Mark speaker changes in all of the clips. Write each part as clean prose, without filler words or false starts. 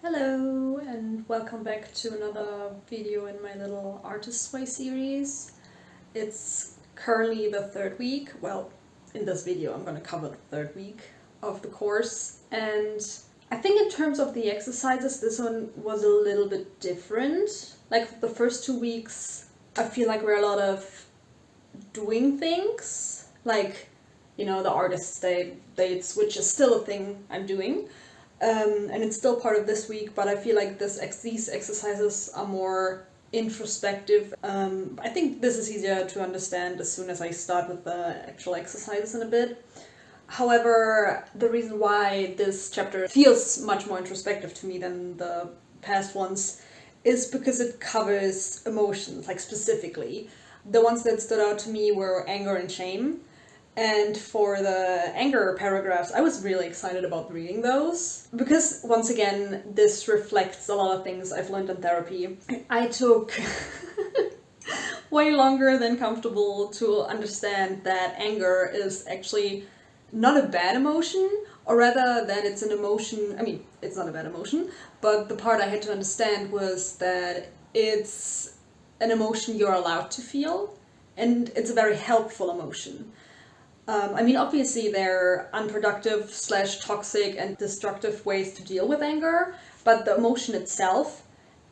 Speaker 1: Hello and welcome back to another video in my little Artists Way series. It's currently the third week. Well, in this video I'm going to cover the third week of the course, and I think in terms of the exercises this one was a little bit different. Like the first 2 weeks I feel like we're a lot of doing things, like, you know, the artist dates, which is still a thing I'm doing. And it's still part of this week, but I feel like these exercises are more introspective. I think this is easier to understand as soon as I start with the actual exercises in a bit. However, the reason why this chapter feels much more introspective to me than the past ones is because it covers emotions, like specifically. The ones that stood out to me were anger and shame. And for the anger paragraphs, I was really excited about reading those because, once again, this reflects a lot of things I've learned in therapy. I took way longer than comfortable to understand that anger is actually not a bad emotion, or rather that it's an emotion. I mean, it's not a bad emotion, but the part I had to understand was that it's an emotion you're allowed to feel, and it's a very helpful emotion. I mean, obviously there are unproductive / toxic and destructive ways to deal with anger, but the emotion itself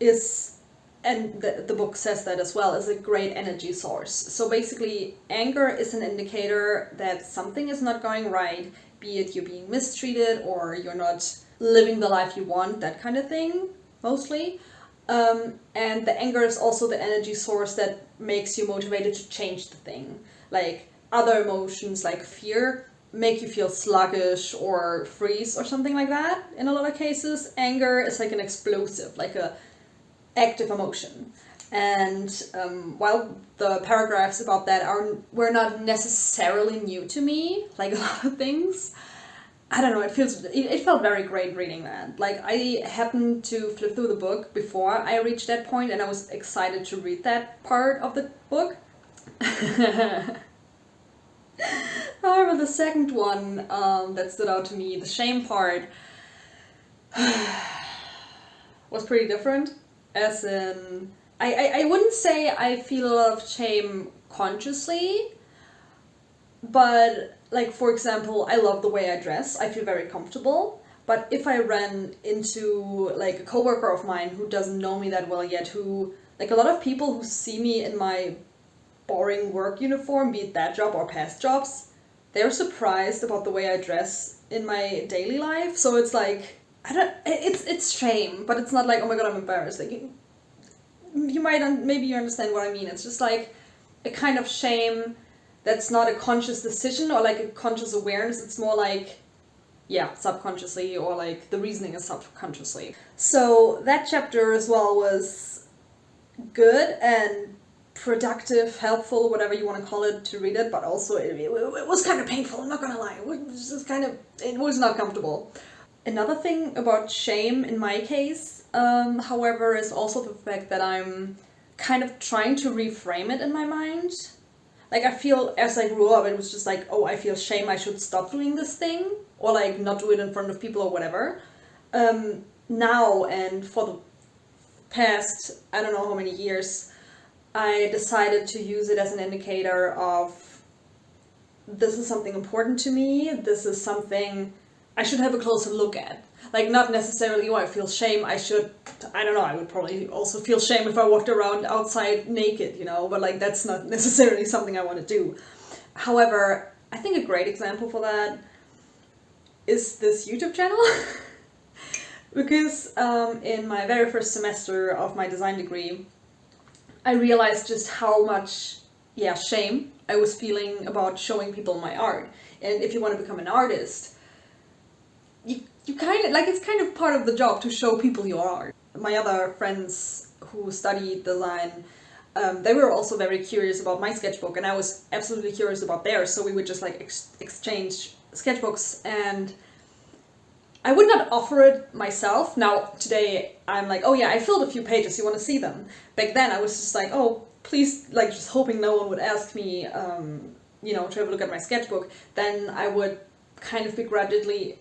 Speaker 1: is, and the book says that as well, is a great energy source. So basically, anger is an indicator that something is not going right, be it you're being mistreated or you're not living the life you want, that kind of thing, mostly. And the anger is also the energy source that makes you motivated to change the thing. Like, other emotions like fear make you feel sluggish or freeze or something like that. In a lot of cases, anger is like an explosive, like a active emotion. And while the paragraphs about that were not necessarily new to me, like a lot of things, I don't know, it felt very great reading that. Like, I happened to flip through the book before I reached that point, and I was excited to read that part of the book. However, the second one that stood out to me, the shame part, was pretty different. As in, I wouldn't say I feel a lot of shame consciously, but, like, for example, I love the way I dress. I feel very comfortable. But if I ran into, like, a coworker of mine who doesn't know me that well yet, who, like, a lot of people who see me in my boring work uniform, be it that job or past jobs, they're surprised about the way I dress in my daily life. So it's like, it's shame, but it's not like, oh my god, I'm embarrassed. Like, you might, maybe you understand what I mean. It's just like a kind of shame that's not a conscious decision or like a conscious awareness. It's more like, yeah, subconsciously, or like the reasoning is subconsciously. So that chapter as well was good and productive, helpful, whatever you want to call it, to read it, but also it was kind of painful, I'm not gonna lie. It was not comfortable. Another thing about shame in my case, however, is also the fact that I'm kind of trying to reframe it in my mind. Like, I feel as I grew up, it was just like, oh, I feel shame, I should stop doing this thing, or like not do it in front of people or whatever. Now, and for the past, I don't know how many years, I decided to use it as an indicator of, this is something important to me, this is something I should have a closer look at. Like, not necessarily, oh, I feel shame, I don't know, I would probably also feel shame if I walked around outside naked, you know, but like, that's not necessarily something I want to do. However, I think a great example for that is this YouTube channel. Because in my very first semester of my design degree, I realized just how much, shame I was feeling about showing people my art. And if you want to become an artist, you kind of, like, it's kind of part of the job to show people your art. My other friends who studied design, they were also very curious about my sketchbook, and I was absolutely curious about theirs, so we would just like exchange sketchbooks, and I would not offer it myself. Now, today, I'm like, oh yeah, I filled a few pages, you want to see them? Back then, I was just like, oh, please, like, just hoping no one would ask me, to have a look at my sketchbook. Then I would kind of begrudgingly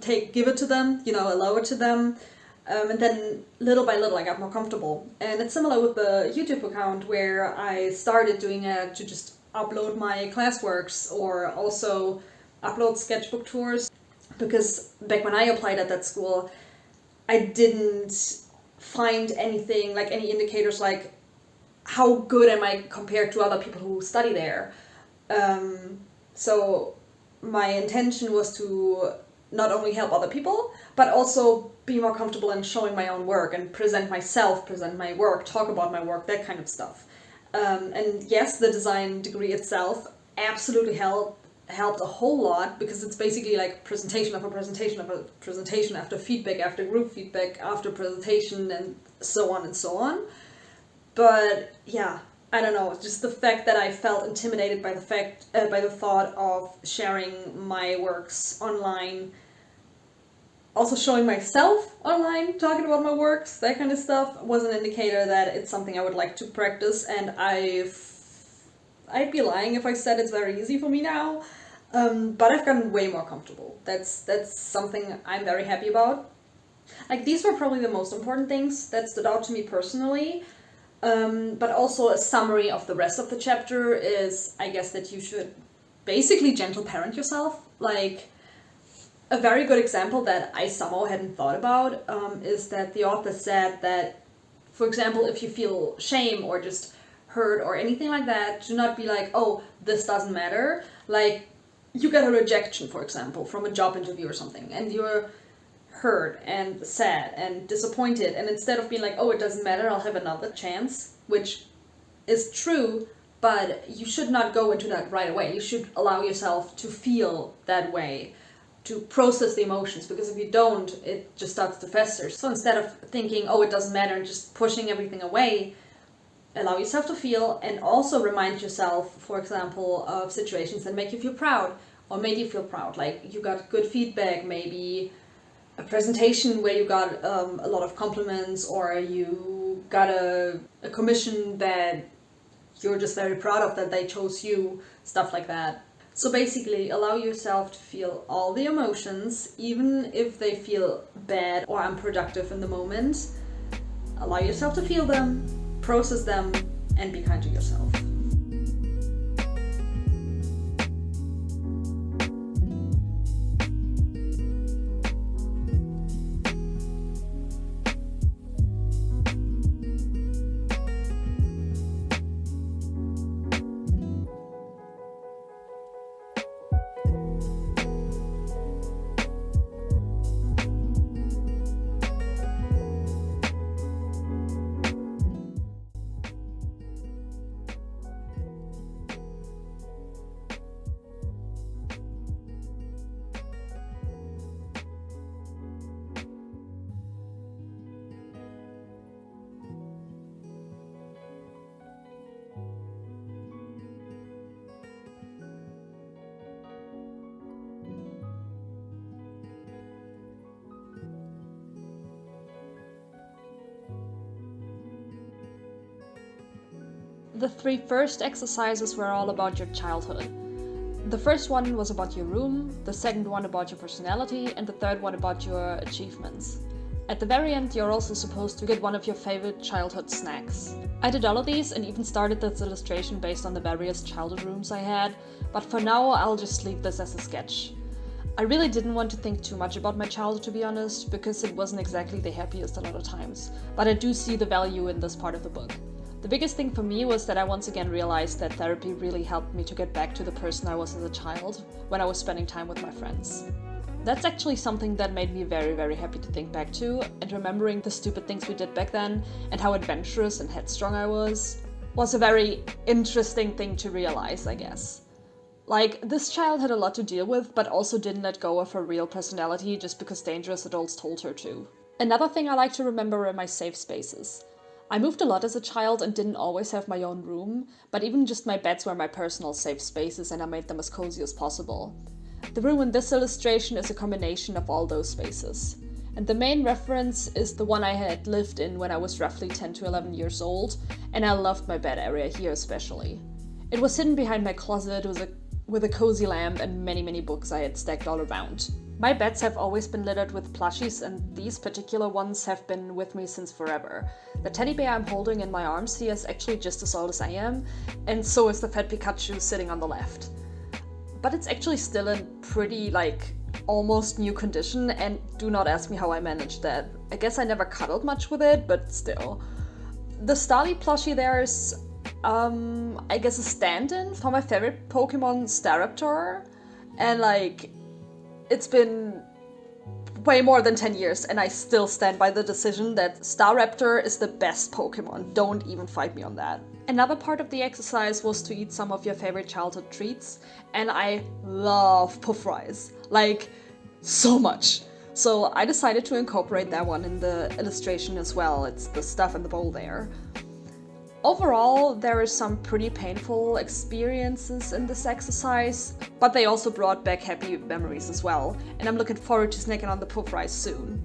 Speaker 1: give it to them, allow it to them. And then little by little I got more comfortable. And it's similar with the YouTube account, where I started doing it to just upload my classworks or also upload sketchbook tours. Because back when I applied at that school, I didn't find anything, like any indicators like how good am I compared to other people who study there. So my intention was to not only help other people, but also be more comfortable in showing my own work and present myself, present my work, talk about my work, that kind of stuff. And yes, the design degree itself absolutely helped a whole lot, because it's basically like presentation after presentation after presentation, after feedback, after group feedback, after presentation, and so on and so on. But yeah, I don't know, just the fact that I felt intimidated by the thought of sharing my works online, also showing myself online, talking about my works, that kind of stuff, was an indicator that it's something I would like to practice. And I'd be lying if I said it's very easy for me now, but I've gotten way more comfortable. That's something I'm very happy about. Like, these were probably the most important things that stood out to me personally. But also a summary of the rest of the chapter is, I guess, that you should basically gentle parent yourself. Like, a very good example that I somehow hadn't thought about is that the author said that, for example, if you feel shame or just hurt or anything like that, do not be like, oh, this doesn't matter. Like, you get a rejection, for example, from a job interview or something, and you're hurt and sad and disappointed, and instead of being like, oh, it doesn't matter, I'll have another chance, which is true, but you should not go into that right away. You should allow yourself to feel that way, to process the emotions, because if you don't, it just starts to fester. So instead of thinking, oh, it doesn't matter, and just pushing everything away, allow yourself to feel, and also remind yourself, for example, of situations that make you feel proud or made you feel proud. Like, you got good feedback, maybe a presentation where you got a lot of compliments, or you got a commission that you're just very proud of, that they chose you, stuff like that. So basically, allow yourself to feel all the emotions, even if they feel bad or unproductive in the moment. Allow yourself to feel them, process them, and be kind to yourself. The 3 first exercises were all about your childhood. The first one was about your room, the second one about your personality, and the third one about your achievements. At the very end, you're also supposed to get one of your favorite childhood snacks. I did all of these and even started this illustration based on the various childhood rooms I had, but for now I'll just leave this as a sketch. I really didn't want to think too much about my childhood, to be honest, because it wasn't exactly the happiest a lot of times, but I do see the value in this part of the book. The biggest thing for me was that I once again realized that therapy really helped me to get back to the person I was as a child when I was spending time with my friends. That's actually something that made me very, very happy to think back to, and remembering the stupid things we did back then and how adventurous and headstrong I was a very interesting thing to realize, I guess. Like, this child had a lot to deal with, but also didn't let go of her real personality just because dangerous adults told her to. Another thing I like to remember are my safe spaces. I moved a lot as a child and didn't always have my own room, but even just my beds were my personal safe spaces, and I made them as cozy as possible. The room in this illustration is a combination of all those spaces. And the main reference is the one I had lived in when I was roughly 10 to 11 years old, and I loved my bed area here especially. It was hidden behind my closet with a cozy lamp and many books I had stacked all around. My beds have always been littered with plushies, and these particular ones have been with me since forever. The teddy bear I'm holding in my arms here is actually just as old as I am, and so is the fat Pikachu sitting on the left. But it's actually still in pretty, almost new condition, and do not ask me how I managed that. I guess I never cuddled much with it, but still. The Starly plushie there is, I guess a stand-in for my favorite Pokemon, Staraptor, and it's been way more than 10 years, and I still stand by the decision that Staraptor is the best Pokemon. Don't even fight me on that. Another part of the exercise was to eat some of your favorite childhood treats, and I love puff rice. So much. So I decided to incorporate that one in the illustration as well. It's the stuff in the bowl there. Overall, there are some pretty painful experiences in this exercise, but they also brought back happy memories as well, and I'm looking forward to snacking on the puff rice soon.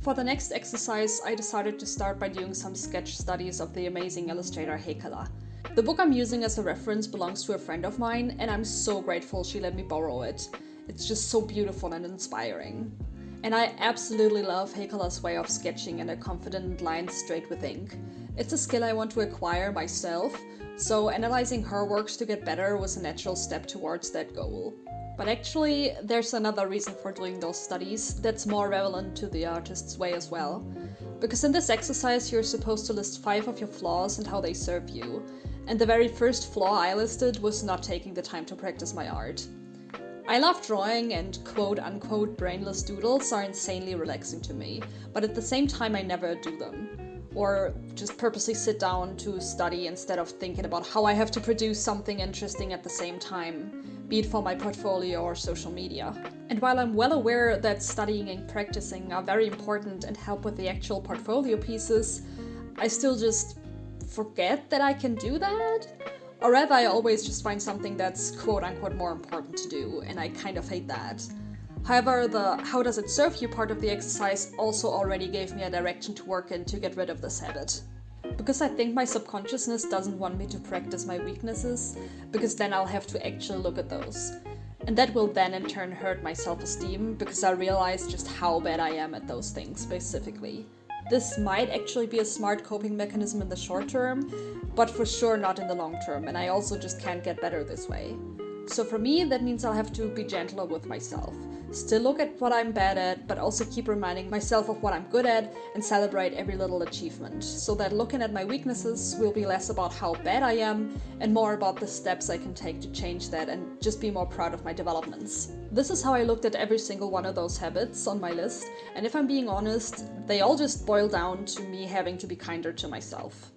Speaker 1: For the next exercise, I decided to start by doing some sketch studies of the amazing illustrator Heikala. The book I'm using as a reference belongs to a friend of mine, and I'm so grateful she let me borrow it. It's just so beautiful and inspiring. And I absolutely love Heikala's way of sketching and her confident lines straight with ink. It's a skill I want to acquire myself, so analyzing her works to get better was a natural step towards that goal. But actually, there's another reason for doing those studies that's more relevant to the artist's way as well. Because in this exercise, you're supposed to list 5 of your flaws and how they serve you. And the very first flaw I listed was not taking the time to practice my art. I love drawing, and quote-unquote brainless doodles are insanely relaxing to me, but at the same time I never do them. Or just purposely sit down to study instead of thinking about how I have to produce something interesting at the same time, be it for my portfolio or social media. And while I'm well aware that studying and practicing are very important and help with the actual portfolio pieces, I still just forget that I can do that. Or rather, I always just find something that's quote-unquote more important to do, and I kind of hate that. However, the how does it serve you part of the exercise also already gave me a direction to work in to get rid of this habit. Because I think my subconsciousness doesn't want me to practice my weaknesses, because then I'll have to actually look at those. And that will then in turn hurt my self-esteem, because I realize just how bad I am at those things specifically. This might actually be a smart coping mechanism in the short term, but for sure not in the long term, and I also just can't get better this way. So for me, that means I'll have to be gentler with myself. Still look at what I'm bad at, but also keep reminding myself of what I'm good at and celebrate every little achievement, so that looking at my weaknesses will be less about how bad I am and more about the steps I can take to change that and just be more proud of my developments. This is how I looked at every single one of those habits on my list, and if I'm being honest, they all just boil down to me having to be kinder to myself.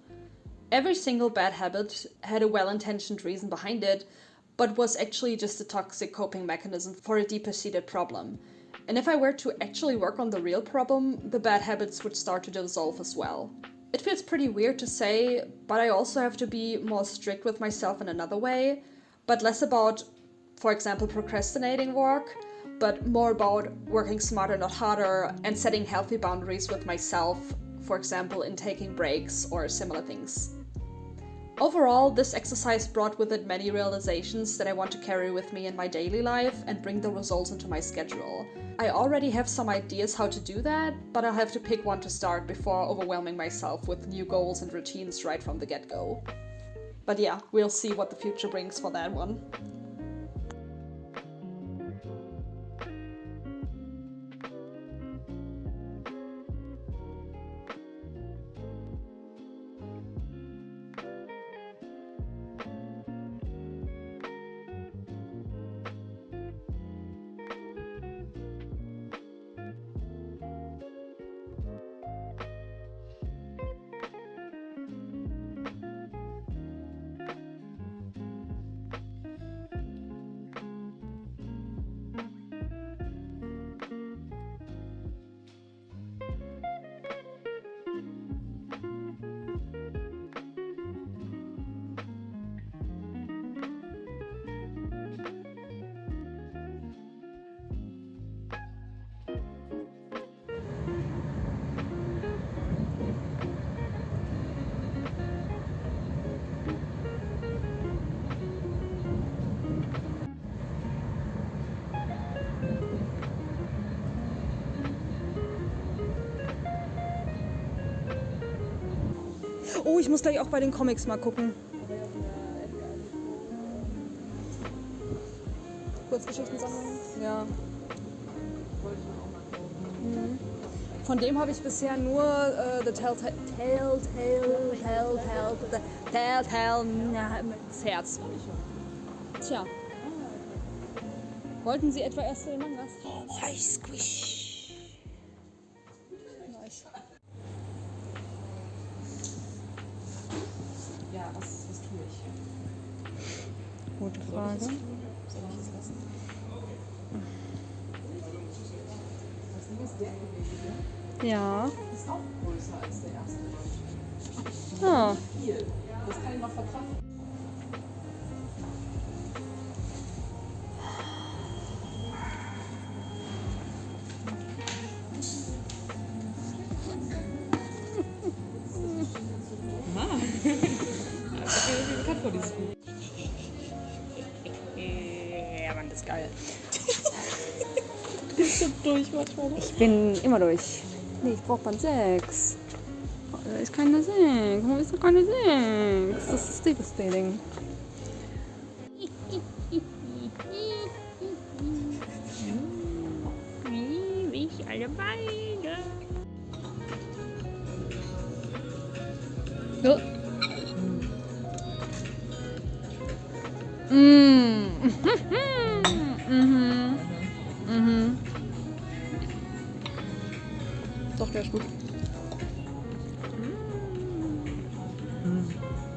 Speaker 1: Every single bad habit had a well-intentioned reason behind it, but was actually just a toxic coping mechanism for a deeper seated problem. And if I were to actually work on the real problem, the bad habits would start to dissolve as well. It feels pretty weird to say, but I also have to be more strict with myself in another way, but less about, for example, procrastinating work, but more about working smarter, not harder, and setting healthy boundaries with myself, for example, in taking breaks or similar things. Overall, this exercise brought with it many realizations that I want to carry with me in my daily life and bring the results into my schedule. I already have some ideas how to do that, but I'll have to pick one to start before overwhelming myself with new goals and routines right from the get-go. But yeah, we'll see what the future brings for that one.
Speaker 2: Oh, ich muss gleich auch bei den Comics mal gucken. Kurzgeschichtensammlung? Ja. Mhm. Von dem habe ich bisher nur The Telltale das Herz. Tja. Wollten Sie etwa erst den Mangas? Hi, squish. Nice.
Speaker 3: Ja, was tue ich?
Speaker 2: Gute Frage.
Speaker 3: Soll ich es lassen? Das Ding ist der gewesen,
Speaker 2: Ja.
Speaker 3: ist auch größer als der erste.
Speaker 2: Ah.
Speaker 3: Viel. Das kann ich noch verkraften. Bekannt vor dieses Buch.
Speaker 2: Ja, Mann, das ist geil.
Speaker 3: Du bist so durch manchmal.
Speaker 2: Ich bin immer durch. Nee, ich brauche Band 6. Oh, da ist keine 6. Warum ist da keine 6? Das ist devastating. Wie ich alle Beine. So. Doch, der ist gut.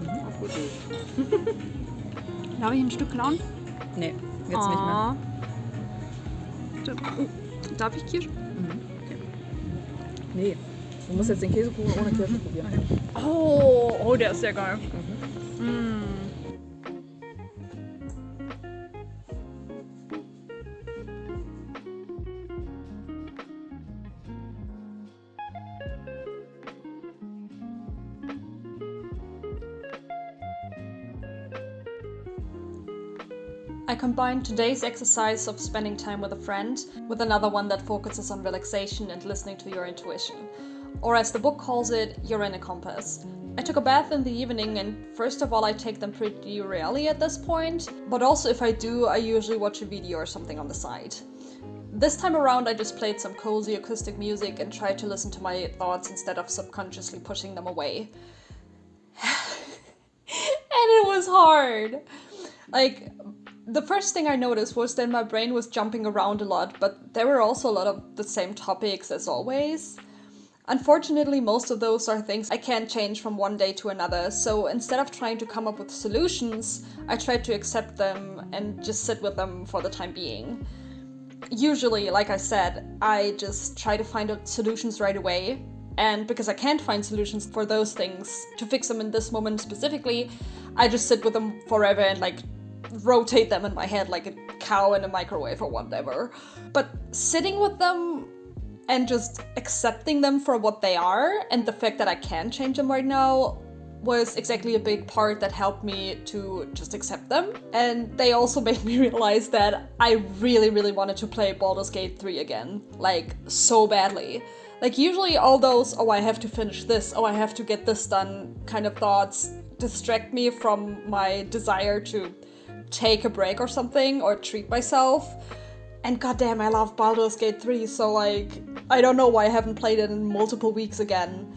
Speaker 3: Auch gut.
Speaker 2: Darf ich ein Stück klauen?
Speaker 3: Nee, jetzt nicht mehr.
Speaker 2: Darf ich Kirsch?
Speaker 3: Nee. Du musst jetzt den Käsekuchen ohne Kirsche probieren.
Speaker 2: Oh, der ist sehr geil.
Speaker 1: I combined today's exercise of spending time with a friend with another one that focuses on relaxation and listening to your intuition. Or as the book calls it, your inner compass. I took a bath in the evening, and first of all I take them pretty rarely at this point, but also if I do, I usually watch a video or something on the side. This time around I just played some cozy acoustic music and tried to listen to my thoughts instead of subconsciously pushing them away. And it was hard! Like, the first thing I noticed was that my brain was jumping around a lot, but there were also a lot of the same topics as always. Unfortunately, most of those are things I can't change from one day to another, so instead of trying to come up with solutions, I tried to accept them and just sit with them for the time being. Usually, like I said, I just try to find solutions right away, and because I can't find solutions for those things, to fix them in this moment specifically, I just sit with them forever and like rotate them in my head like a cow in a microwave or whatever. But sitting with them and just accepting them for what they are and the fact that I can't change them right now was exactly a big part that helped me to just accept them. And they also made me realize that I really, really wanted to play Baldur's Gate 3 again. Like, so badly. Like, usually all those, oh, I have to finish this, oh, I have to get this done kind of thoughts distract me from my desire to take a break or something or treat myself. And goddamn, I love Baldur's Gate 3, so like, I don't know why I haven't played it in multiple weeks again.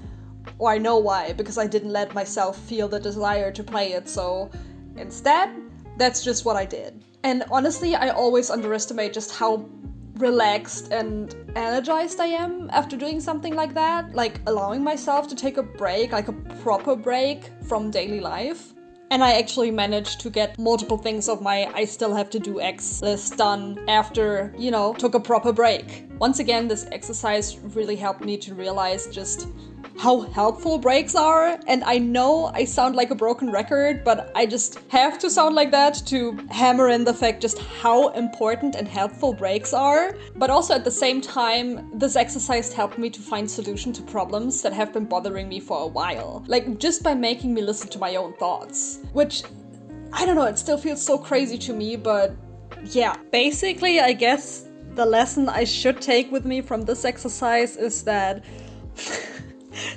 Speaker 1: Or I know why, because I didn't let myself feel the desire to play it, so instead, that's just what I did. And honestly, I always underestimate just how relaxed and energized I am after doing something like that. Like, allowing myself to take a break, like a proper break from daily life. And I actually managed to get multiple things of my I still have to do X list done after, you know, took a proper break. Once again, this exercise really helped me to realize just how helpful breaks are. And I know I sound like a broken record, but I just have to sound like that to hammer in the fact just how important and helpful breaks are. But also at the same time, this exercise helped me to find solution to problems that have been bothering me for a while. Like, just by making me listen to my own thoughts. Which, I don't know, it still feels so crazy to me, but yeah. Basically, I guess the lesson I should take with me from this exercise is that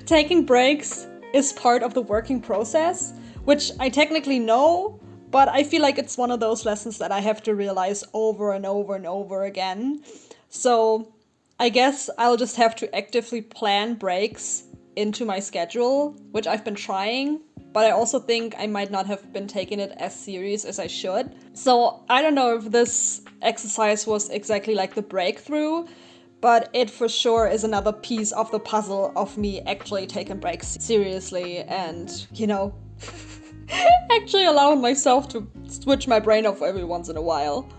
Speaker 1: taking breaks is part of the working process, which I technically know, but I feel like it's one of those lessons that I have to realize over and over and over again. So I guess I'll just have to actively plan breaks into my schedule, which I've been trying, but I also think I might not have been taking it as serious as I should. So I don't know if this exercise was exactly like the breakthrough, but it for sure is another piece of the puzzle of me actually taking breaks seriously and, you know, actually allowing myself to switch my brain off every once in a while.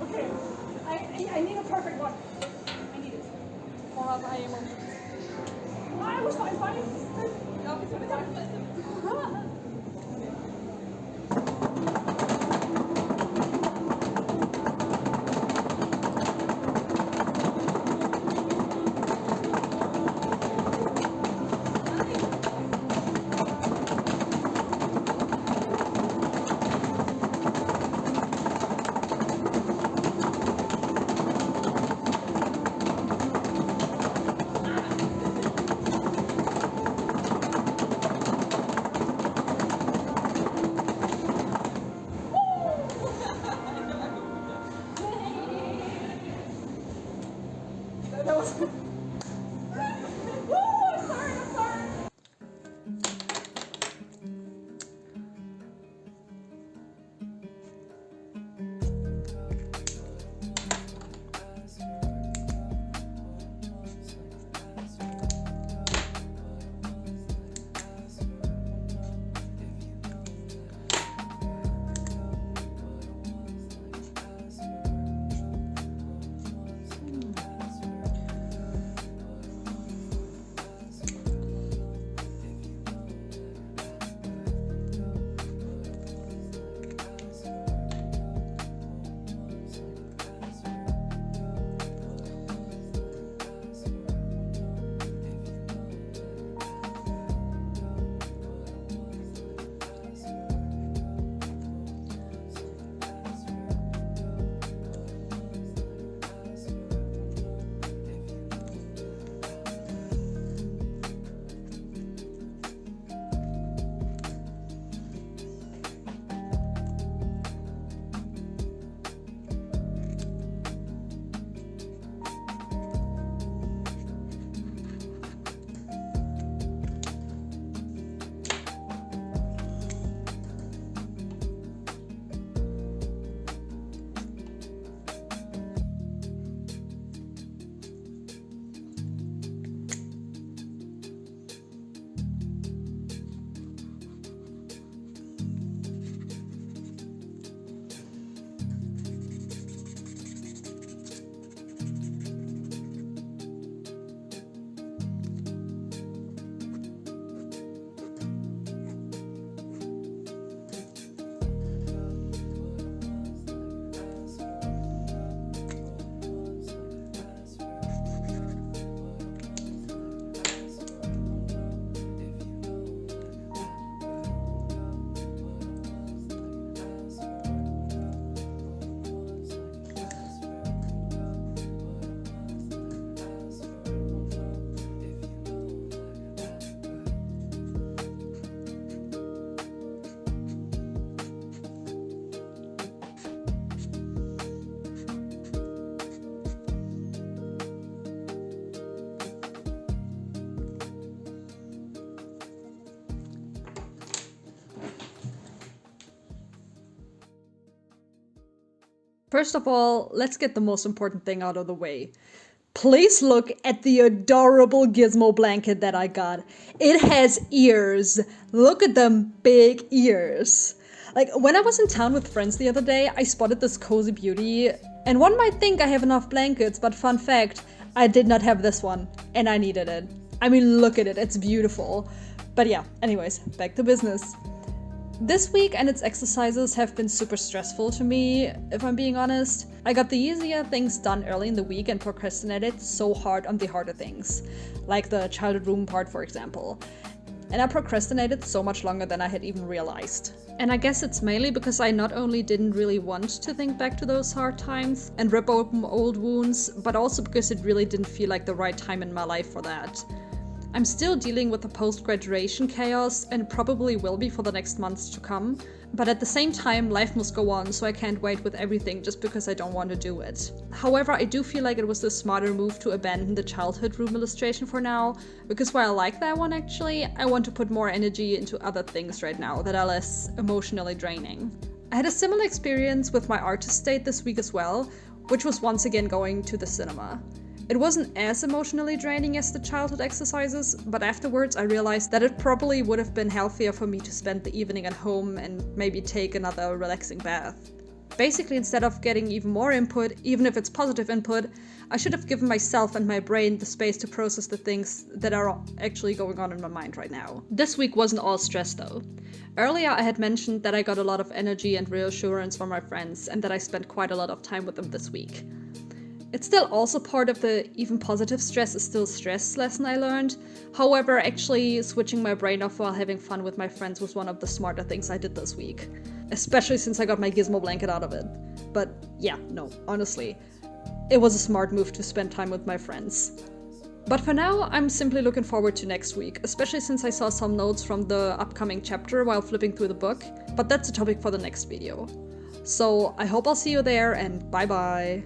Speaker 3: Okay. I need a perfect one. I need it.
Speaker 1: Or I am on.
Speaker 3: I was fine. No, it's fine. That was. Woo! I'm sorry.
Speaker 1: First of all, let's get the most important thing out of the way. Please look at the adorable gizmo blanket that I got. It has ears. Look at them big ears. Like, when I was in town with friends the other day, I spotted this cozy beauty, and one might think I have enough blankets, but fun fact, I did not have this one, and I needed it. I mean, look at it, it's beautiful. But yeah, anyways, back to business. This week and its exercises have been super stressful to me, if I'm being honest. I got the easier things done early in the week and procrastinated so hard on the harder things, like the childhood room part, for example. And I procrastinated so much longer than I had even realized. And I guess it's mainly because I not only didn't really want to think back to those hard times and rip open old wounds, but also because it really didn't feel like the right time in my life for that. I'm still dealing with the post-graduation chaos and probably will be for the next months to come, but at the same time life must go on, so I can't wait with everything just because I don't want to do it. However, I do feel like it was the smarter move to abandon the childhood room illustration for now, because while I like that one actually, I want to put more energy into other things right now that are less emotionally draining. I had a similar experience with my artist date this week as well, which was once again going to the cinema. It wasn't as emotionally draining as the childhood exercises, but afterwards I realized that it probably would have been healthier for me to spend the evening at home and maybe take another relaxing bath. Basically, instead of getting even more input, even if it's positive input, I should have given myself and my brain the space to process the things that are actually going on in my mind right now. This week wasn't all stress though. Earlier I had mentioned that I got a lot of energy and reassurance from my friends and that I spent quite a lot of time with them this week. It's still also part of the even positive stress is still stress lesson I learned. However, actually switching my brain off while having fun with my friends was one of the smarter things I did this week. Especially since I got my gizmo blanket out of it. But yeah, no, honestly, it was a smart move to spend time with my friends. But for now, I'm simply looking forward to next week, especially since I saw some notes from the upcoming chapter while flipping through the book, but that's a topic for the next video. So I hope I'll see you there, and bye bye!